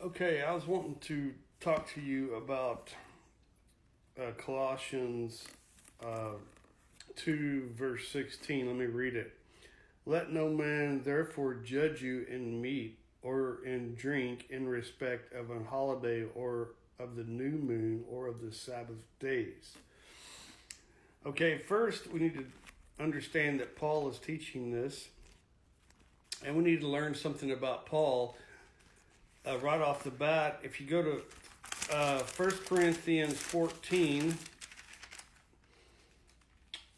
Okay, I was wanting to talk to you about Colossians 2, verse 16. Let me read it. Let no man therefore judge you in meat or in drink in respect of an holiday or of the new moon or of the Sabbath days. Okay, first we need to understand that Paul is teaching this, and we need to learn something about Paul. Right off the bat, if you go to 1 Corinthians 14,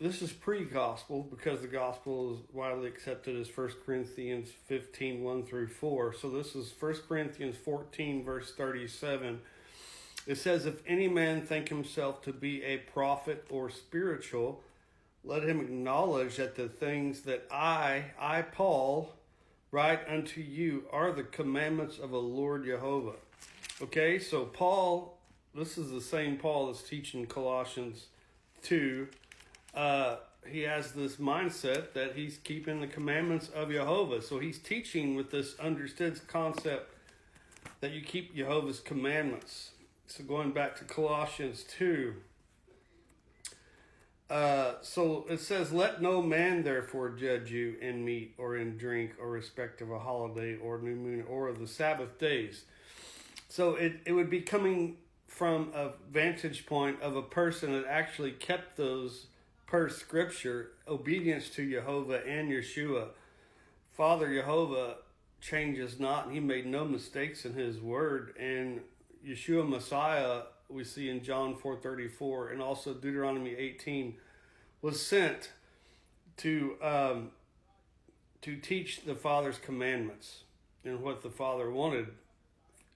this is pre-gospel because the gospel is widely accepted as 1 Corinthians 15, 1 through 4. So this is 1 Corinthians 14, verse 37. It says, if any man think himself to be a prophet or spiritual, let him acknowledge that the things that I, Paul, write unto you are the commandments of the Lord Jehovah. Okay, so Paul, this is the same Paul that's teaching Colossians 2. He has this mindset that he's keeping the commandments of Jehovah. So he's teaching with this understood concept that you keep Jehovah's commandments. So going back to Colossians 2. So it says, let no man therefore judge you in meat or in drink or respect of a holiday or new moon or of the Sabbath days. So it would be coming from a vantage point of a person that actually kept those per scripture, obedience to Jehovah and Yeshua. Father Jehovah changes not, and he made no mistakes in his word. And Yeshua Messiah, we see in John 4:34 and also Deuteronomy 18, was sent to teach the Father's commandments and what the Father wanted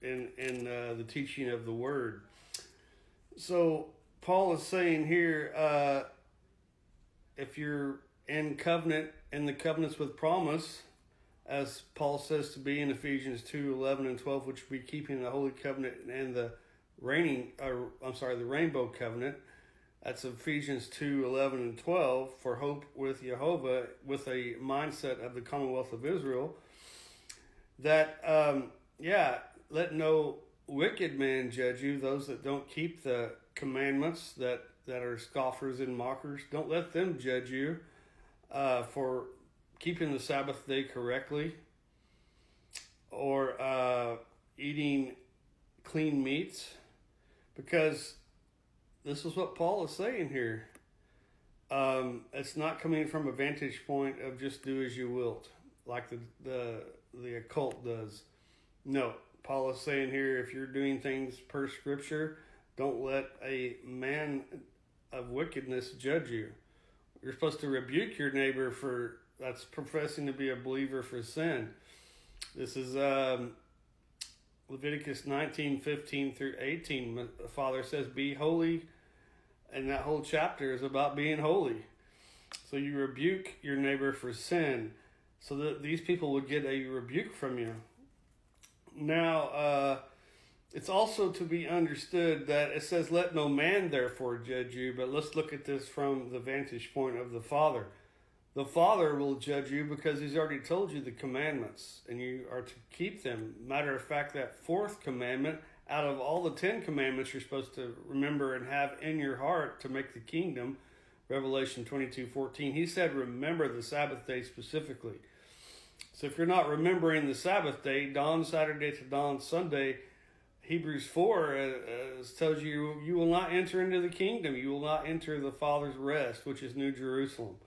in the teaching of the Word. So Paul is saying here, if you're in the covenants with promise, as Paul says to be in Ephesians 2:11 and 12, which we keeping the Holy Covenant and the Rainbow Covenant. That's Ephesians 2:11 and 12, for hope with Jehovah, with a mindset of the Commonwealth of Israel, that, let no wicked man judge you, those that don't keep the commandments, that are scoffers and mockers. Don't let them judge you for keeping the Sabbath day correctly or eating clean meats, because this is what Paul is saying here. It's not coming from a vantage point of just do as you wilt, like the occult does. No, Paul is saying here, if you're doing things per scripture, don't let a man of wickedness judge you. You're supposed to rebuke your neighbor that's professing to be a believer for sin. This is Leviticus 19:15 through 18. The Father says, be holy. And that whole chapter is about being holy. So you rebuke your neighbor for sin, so that these people would get a rebuke from you. Now, it's also to be understood that it says, let no man therefore judge you, but let's look at this from the vantage point of the Father. The Father will judge you because he's already told you the commandments, and you are to keep them. Matter of fact, that fourth commandment, out of all the 10 commandments you're supposed to remember and have in your heart to make the kingdom, Revelation 22:14, he said remember the Sabbath day specifically. So if you're not remembering the Sabbath day, dawn Saturday to dawn Sunday, Hebrews 4 tells you, you will not enter into the kingdom. You will not enter the Father's rest, which is New Jerusalem.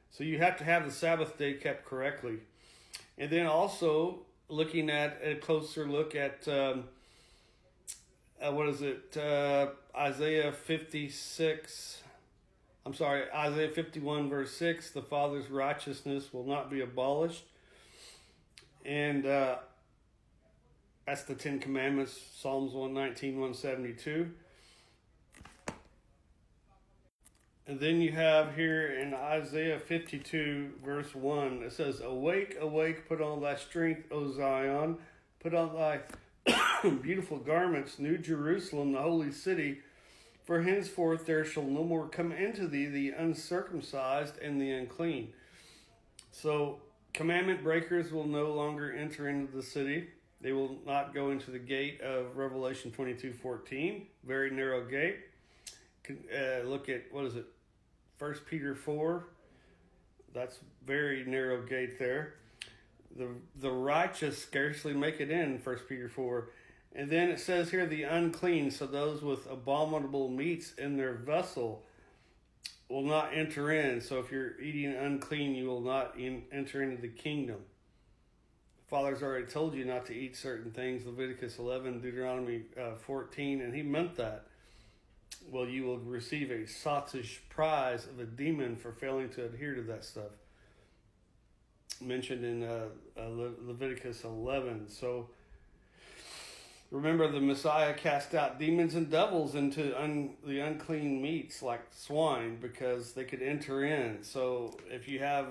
So you have to have the Sabbath day kept correctly. And then also looking at a closer look at Isaiah 51 verse 6, the Father's righteousness will not be abolished. And that's the 10 Commandments, Psalms 119, 172. And then you have here in Isaiah 52 verse 1, it says, awake, awake, put on thy strength, O Zion, put on thy beautiful garments, New Jerusalem, the holy city, for henceforth there shall no more come into thee the uncircumcised and the unclean. So commandment breakers will no longer enter into the city. They will not go into the gate of Revelation 22:14, very narrow gate. Look at, what is it, 1 Peter 4. That's very narrow gate there. The righteous scarcely make it in 1 Peter 4. And then it says here, the unclean, so those with abominable meats in their vessel will not enter in. So if you're eating unclean, you will not enter into the kingdom. Father's already told you not to eat certain things, Leviticus 11, Deuteronomy 14, and he meant that. Well, you will receive a sottish prize of a demon for failing to adhere to that stuff. Mentioned in Leviticus 11. So remember, the Messiah cast out demons and devils into the unclean meats like swine because they could enter in. So if you have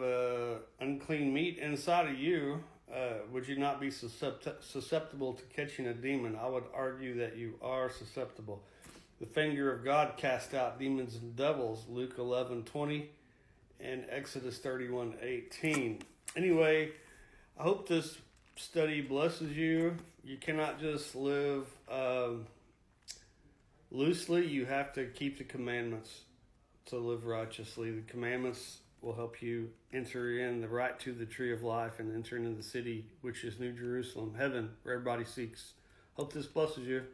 unclean meat inside of you, would you not be susceptible to catching a demon? I would argue that you are susceptible. The finger of God cast out demons and devils, Luke 11:20 and Exodus 31:18. Anyway, I hope this study blesses you. You cannot just live loosely. You have to keep the commandments to live righteously. The commandments will help you enter in the right to the tree of life and enter into the city, which is New Jerusalem, heaven, where everybody seeks. Hope this blesses you.